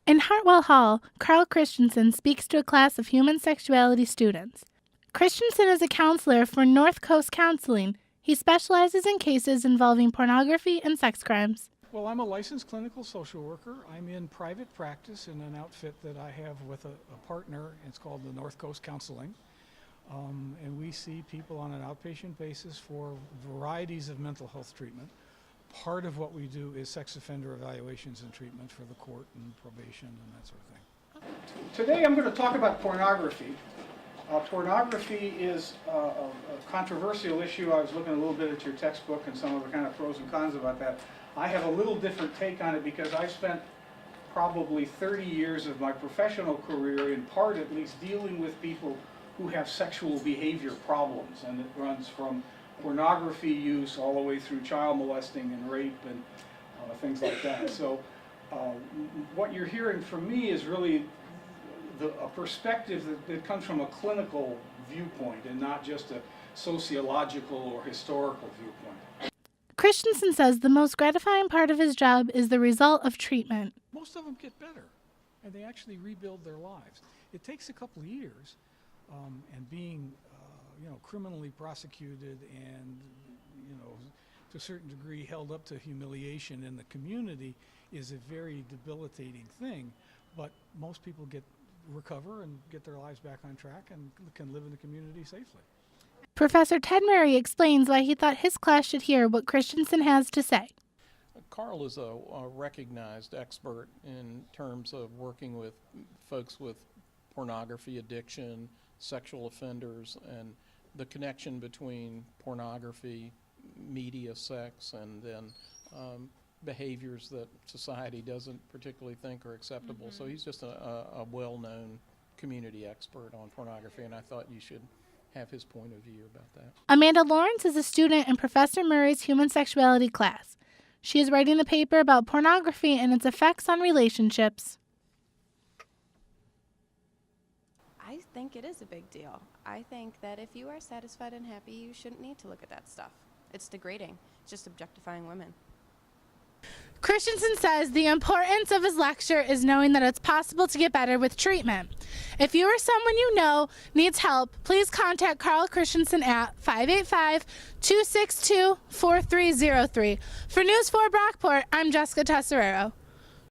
In Hartwell Hall, Carl Christensen speaks to a class of human sexuality students. Christensen is a counselor for North Coast Counseling. He specializes in cases involving pornography and sex crimes. Well, I'm a licensed clinical social worker. I'm in private practice in an outfit that I have with a partner. It's called the North Coast Counseling. And we see people on an outpatient basis for varieties of mental health treatment. Part of what we do is sex offender evaluations and treatment for the court and probation and that sort of thing. Today I'm going to talk about pornography. Pornography is a controversial issue. I was looking a little bit at your textbook and some of the kind of pros and cons about that. I have a little different take on it because I spent probably 30 years of my professional career, in part at least, dealing with people who have sexual behavior problems, and it runs from pornography use all the way through child molesting and rape and things like that. So what you're hearing from me is really a perspective that comes from a clinical viewpoint and not just a sociological or historical viewpoint. Christensen says the most gratifying part of his job is the result of treatment. Most of them get better, and they actually rebuild their lives. It takes a couple of years, and being criminally prosecuted and, to a certain degree held up to humiliation in the community is a very debilitating thing. But most people recover and get their lives back on track and can live in the community safely. Professor Ted Murray explains why he thought his class should hear what Christensen has to say. Carl is a recognized expert in terms of working with folks with pornography addiction, sexual offenders, and the connection between pornography, media, sex, and then behaviors that society doesn't particularly think are acceptable. So he's just a well-known community expert on pornography, and I thought you should have his point of view about that. Amanda Lawrence is a student in Professor Murray's human sexuality class. She is writing the paper about pornography and its effects on relationships. I think it is a big deal. I think that if you are satisfied and happy, you shouldn't need to look at that stuff. It's degrading. It's just objectifying women. Christensen says the importance of his lecture is knowing that it's possible to get better with treatment. If you or someone you know needs help, please contact Carl Christensen at 585-262-4303. For News 4 Brockport, I'm Jessica Tesserero.